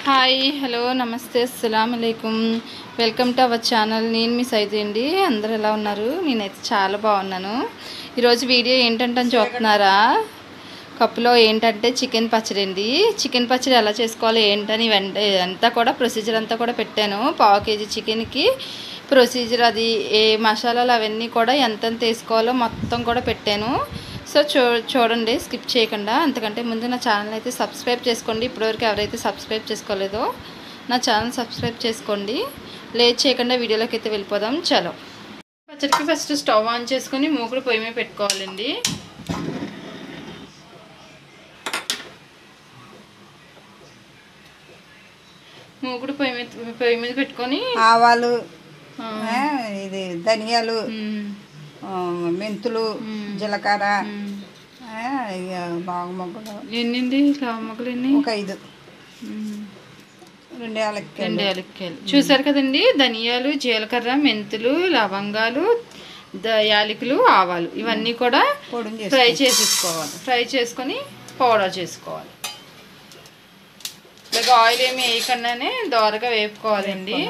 Hi hello నమస్తే అస్సలాము అలైకుం welcome to our channel. నేను మీ సైతు అండి. అందరూ ఎలా ఉన్నారు? నేనైతే చాలా బాగున్నాను. ఈరోజు వీడియో ఏంటంటే చూస్తున్నారా, కప్పులో ఏంటంటే చికెన్ పచ్చడి అండి. చికెన్ పచ్చడి ఎలా చేసుకోవాలి ఏంటని అంతా కూడా ప్రొసీజర్ అంతా కూడా పెట్టాను. పావు కేజీ చికెన్కి ప్రొసీజర్, అది ఏ మసాలాలు అవన్నీ కూడా ఎంతెంత వేసుకోవాలో మొత్తం కూడా పెట్టాను. సో చూడండి, స్కిప్ చేయకుండా. అంతకంటే ముందు నా ఛానల్ అయితే సబ్స్క్రైబ్ చేసుకోండి. ఇప్పటివరకు ఎవరైతే సబ్స్క్రైబ్ చేసుకోలేదో నా ఛానల్ సబ్స్క్రైబ్ చేసుకోండి. లేట్ చేయకుండా వీడియోలోకి అయితే వెళ్ళిపోదాం. చలో, పచ్చడికి ఫస్ట్ స్టవ్ ఆన్ చేసుకొని మూకుడు పొయ్యి మీద పెట్టుకోవాలండి. మూకుడు పొయ్యి మీద పెట్టుకొని ఆవాలు, ఇది ధనియాలు, మెంతులు, జీలకర్ర, బాగా మొగ్గలు ఎన్నండి, లవ మొగ్గలు ఎన్ని? ఒక 5, 2 యాలక్కాయలు. చూసారు కదండి. ధనియాలు, జీలకర్ర, మెంతులు, లవంగాలు, యాలకులు, ఆవాలు ఇవన్నీ కూడా ఫ్రై చేసేసుకోవాలి. ఫ్రై చేసుకొని పౌడర్ చేసుకోవాలి. ఇలాగ ఆయిల్ ఏమి వేయకుండానే దోరగా వేపుకోవాలండి.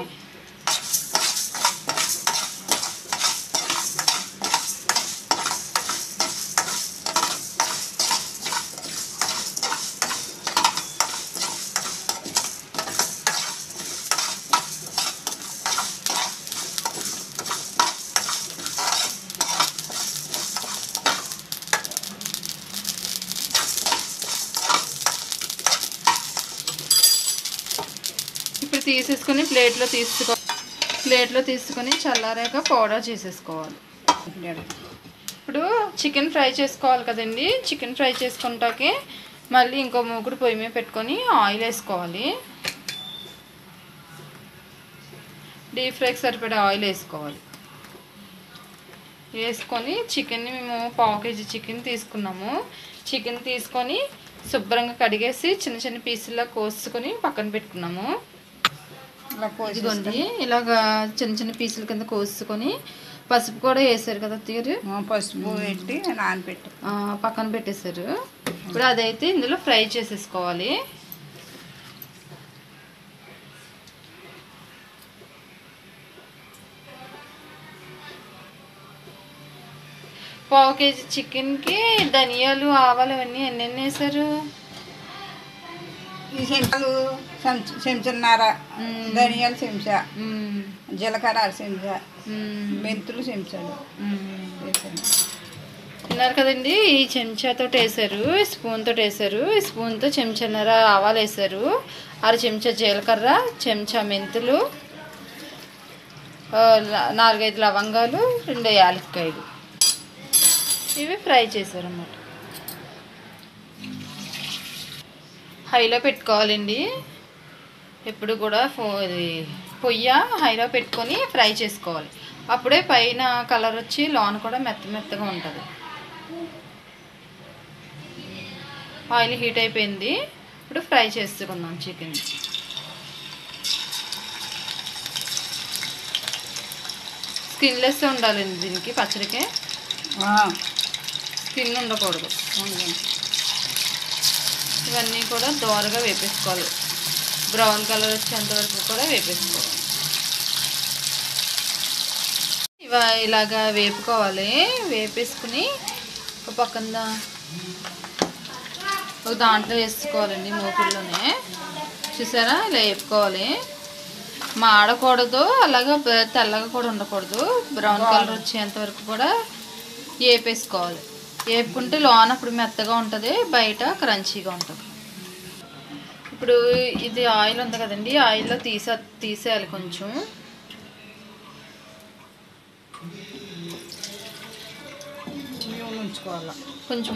ఇప్పుడు తీసేసుకొని ప్లేట్లో తీసుకొని చల్లారాక పౌడర్ చేసేసుకోవాలి. ఇప్పుడు చికెన్ ఫ్రై చేసుకోవాలి కదండి. చికెన్ ఫ్రై చేసుకుంటాకే మళ్ళీ ఇంకో మూకుడు పొయ్యి మీద పెట్టుకొని ఆయిల్ వేసుకోవాలి. డీప్ ఫ్రైకి సరిపడే ఆయిల్ వేసుకోవాలి. వేసుకొని చికెన్ని మేము పావు కేజీ చికెన్ తీసుకున్నాము. చికెన్ తీసుకొని శుభ్రంగా కడిగేసి చిన్న చిన్న పీసుల్లా కోసుకొని పక్కన పెట్టుకున్నాము. ఇదిగోండి, ఇలాగా చిన్న చిన్న పీసుల కింద కోసుకొని పసుపు కూడా వేసారు కదా తీరు. పసుపు పెట్టి నానబెట్టి పక్కన పెట్టేశారు. ఇప్పుడు అదైతే ఇందులో ఫ్రై చేసేసుకోవాలి. పావు కేజీ చికెన్కి ధనియాలు, ఆవాలు అవన్నీ ఎన్ని వేసారు? ఈ చెంచాన్నర ధనియాలు చెంచా, జీలకర్ర చెంచా, మెంతులు చెంచాడు వేసాను. తిన్నారు కదండి. ఈ చెంచాతో వేసారు, స్పూన్ తోటి వేసారు. ఈ స్పూన్తో చెంచాన్నర ఆవాలు వేసారు, 6 చెంచా జీలకర్ర, చెంచా మెంతులు, 4-5 లవంగాలు, 2 యాలక్కాయలు ఇవి ఫ్రై చేశారు అన్నమాట. హైలో పెట్టుకోవాలండి. ఎప్పుడు కూడా పొయ్యి హైలో పెట్టుకొని ఫ్రై చేసుకోవాలి. అప్పుడే పైన కలర్ వచ్చి లోన కూడా మెత్తగా ఉంటుంది. ఆయిల్ హీట్ అయిపోయింది. ఇప్పుడు ఫ్రై చేసుకుందాం చికెన్. స్కిన్లెస్ ఉండాలండి దీనికి, పచ్చడికి స్కిన్ ఉండకూడదు. ఇవన్నీ కూడా దోరగా వేపేసుకోవాలి. బ్రౌన్ కలర్ వచ్చేంత వరకు కూడా వేపేసుకోవాలి. ఇలాగా వేపుకోవాలి. వేపేసుకుని ఒక పక్కన ఒక దాంట్లో వేసుకోవాలండి, మూకుల్లోనే. చూసారా, ఇలా వేపుకోవాలి. మాడకూడదు, అలాగా తెల్లగా కూడా ఉండకూడదు. బ్రౌన్ కలర్ వచ్చేంత వరకు కూడా వేపేసుకోవాలి. వేపుకుంటే లోన అప్పుడు మెత్తగా ఉంటుంది, బయట క్రంచీగా ఉంటుంది. ఇప్పుడు ఇది ఆయిల్ ఉంది కదండి, ఆయిల్లో తీసేయాలి. కొంచెం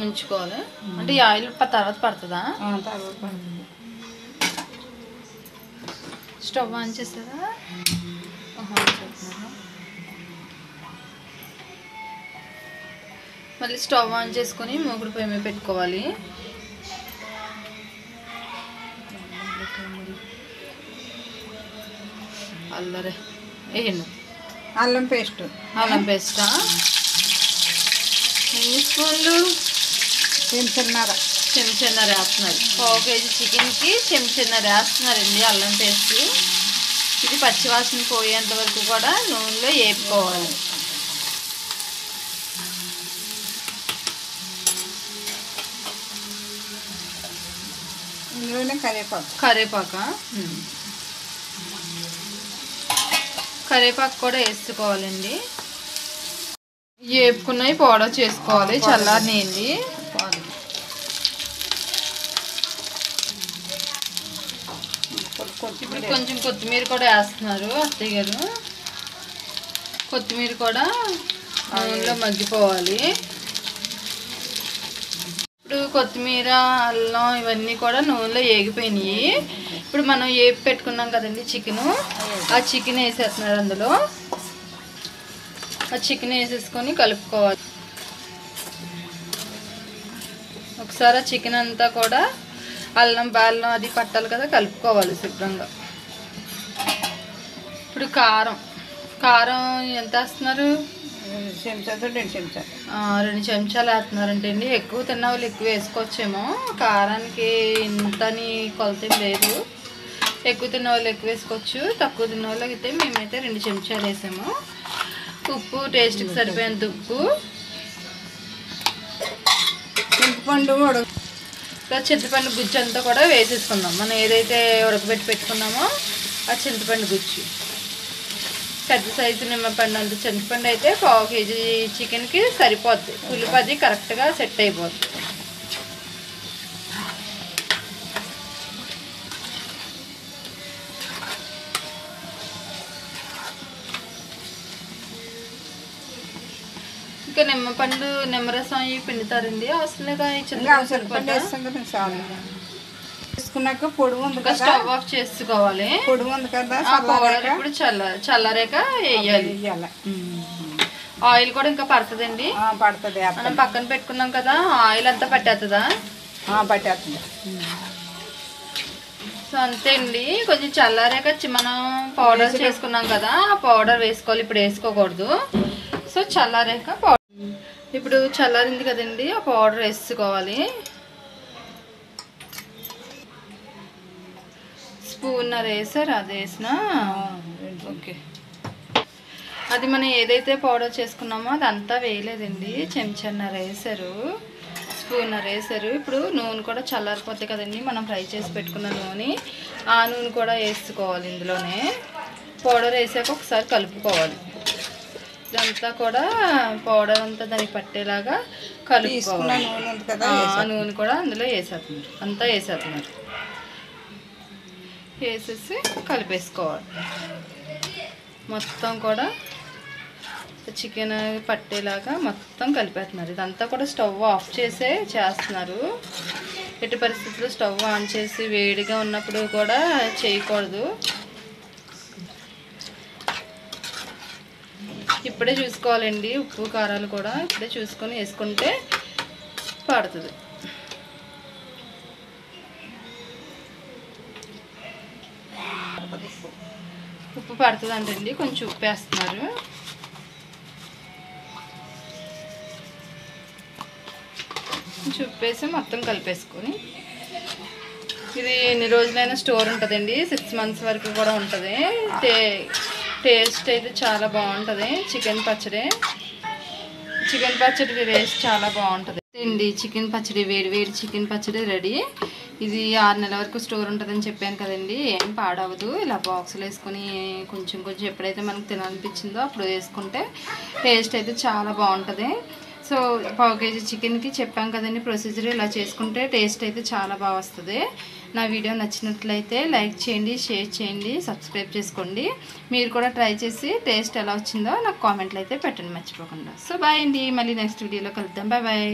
ఉంచుకోవాలి. అంటే ఈ ఆయిల్ తర్వాత పడుతుందా? స్టవ్ ఆన్ చేస్తారా? మళ్ళీ స్టవ్ ఆన్ చేసుకొని మూకుడు పొయ్యి మీద పెట్టుకోవాలి. అల్లం పేస్టా? ఎన్ని స్పూన్లు? చెంచాన్నర. చెంచాన్నర వేస్తున్నారు. 1 కేజీ చికెన్కి చెంచాన్నర వేస్తున్నారండి అల్లం పేస్ట్. ఇది పచ్చివాసన పోయేంత వరకు కూడా నూనెలో వేపుకోవాలి. ఇందులోనే కరివేపాకు కూడా వేసుకోవాలండి. వేపుకున్నవి పౌడర్ చేసుకోవాలి. చల్లారనియండి. ఇప్పుడు కొంచెం కొత్తిమీర కూడా వేస్తున్నారు అత్తయ్య గారు. కొత్తిమీర కూడా నూనెలో మగ్గిపోవాలి. ఇప్పుడు కొత్తిమీర అల్లం ఇవన్నీ కూడా నూనెలో వేగిపోయినాయి. ఇప్పుడు మనం వేపి పెట్టుకున్నాం కదండి చికెను, ఆ చికెన్ వేసేస్తున్నారు అందులో. ఆ చికెన్ వేసేసుకొని కలుపుకోవాలి. ఒకసారి ఆ చికెన్ అంతా కూడా అల్లం బెల్లం అది పట్టాలి కదా, కలుపుకోవాలి శుభ్రంగా. ఇప్పుడు కారం ఎంత వేస్తున్నారు? 2 చెంచాలు వేస్తున్నారంటే అండి. ఎక్కువ తిన్న వాళ్ళు ఎక్కువ వేసుకోవచ్చేమో. కారానికి ఇంతని కొలత లేదు. ఎక్కువ తిన్న వాళ్ళు ఎక్కువ వేసుకోవచ్చు. తక్కువ తిన్న వాళ్ళకి అయితే మేమైతే 2 చెంచాలు వేసాము. ఉప్పు టేస్ట్కి సరిపోయేంత ఉప్పు. చింతపండు గుజ్జు అంతా కూడా వేసేసుకుందాం. మనం ఏదైతే ఉడకబెట్టి పెట్టుకున్నామో ఆ చింతపండు గుజ్జు. పెద్ద సైజు నిమ్మపండు అంత చింతపండు అయితే 1 కేజీ చికెన్కి సరిపోద్ది. పులుపు కరెక్ట్గా సెట్ అయిపోద్ది. ఇంకా నిమ్మరసం ఇవి పిండుతారండి. అవసరంగా తీసుకున్నాక పొడి ఉంది కదా, స్టవ్ ఆఫ్ చేసుకోవాలి. పొడి ఉంది కదా, పౌడర్ ఇప్పుడు చల్లారాక వేయాలి. ఆయిల్ కూడా ఇంకా పడుతుందండి. పడుతుంది. మనం పక్కన పెట్టుకున్నాం కదా, ఆయిల్ అంతా పట్టేస్తుందా? పట్టేస్తుంది. సో అంతే అండి. కొంచెం చల్లారాక మనం పౌడర్ చేసుకున్నాం కదా, ఆ పౌడర్ వేసుకోవాలి. ఇప్పుడు వేసుకోకూడదు. సో చల్లారాక పౌడర్, ఇప్పుడు చల్లారింది కదండి, ఆ పౌడర్ వేసుకోవాలి. స్పూన్నర వేసారు. అది వేసిన ఓకే. అది మనం ఏదైతే పౌడర్ చేసుకున్నామో అదంతా వేయలేదండి. చెంచాన్నర వేసారు, స్పూన్నర వేసారు. ఇప్పుడు నూనె కూడా చల్లారిపోతాయి కదండి, మనం ఫ్రై చేసి పెట్టుకున్న నూనె. ఆ నూనె కూడా వేసుకోవాలి ఇందులోనే. పౌడర్ వేసాక ఒకసారి కలుపుకోవాలి. ఇదంతా కూడా పౌడర్ అంతా దానికి పట్టేలాగా కలుపుకోవాలి. ఆ నూనె కూడా అందులో వేసేస్తున్నారు. అంతా వేసేస్తున్నారు. వేసేసి కలిపేసుకోవాలి. మొత్తం కూడా చికెన్ పట్టేలాగా మొత్తం కలిపేస్తున్నారు. ఇదంతా కూడా స్టవ్ ఆఫ్ చేసే చేస్తున్నారు. ఎట్టి పరిస్థితుల్లో స్టవ్ ఆన్ చేసి వేడిగా ఉన్నప్పుడు కూడా చేయకూడదు. ఇప్పుడే చూసుకోవాలండి. ఉప్పు కారాలు కూడా ఇప్పుడే చూసుకొని వేసుకుంటే పడుతుంది. ఉప్పు పడుతుంది అంటండి. కొంచెం ఉప్పు వేస్తున్నారు. కొంచెం ఉప్పు వేసి మొత్తం కలిపేసుకొని, ఇది ఎన్ని రోజులైనా స్టోర్ ఉంటుందండి. 6 months వరకు కూడా ఉంటుంది. టేస్ట్ అయితే చాలా బాగుంటుంది. చికెన్ పచ్చడి టేస్ట్ చాలా బాగుంటుంది అండి. చికెన్ పచ్చడి, వేడి చికెన్ పచ్చడి రెడీ. ఇది 6 నెలల వరకు స్టోర్ ఉంటుందని చెప్పాను కదండి. ఏం పాడవదు. ఇలా బాక్సులు వేసుకొని కొంచెం ఎప్పుడైతే మనకు తినాలనిపించిందో అప్పుడు వేసుకుంటే టేస్ట్ అయితే చాలా బాగుంటుంది. సో 1 కేజీ చికెన్కి చెప్పాం కదండి ప్రొసీజర్. ఇలా చేసుకుంటే టేస్ట్ అయితే చాలా బాగా వస్తుంది. నా వీడియో నచ్చినట్లయితే లైక్ చేయండి, షేర్ చేయండి, సబ్స్క్రైబ్ చేసుకోండి. మీరు కూడా ట్రై చేసి టేస్ట్ ఎలా వచ్చిందో నాకు కామెంట్లు అయితే పెట్టండి మర్చిపోకుండా. సో బాయ్ అండి. మళ్ళీ నెక్స్ట్ వీడియోలో కలుద్దాం. బాయ్.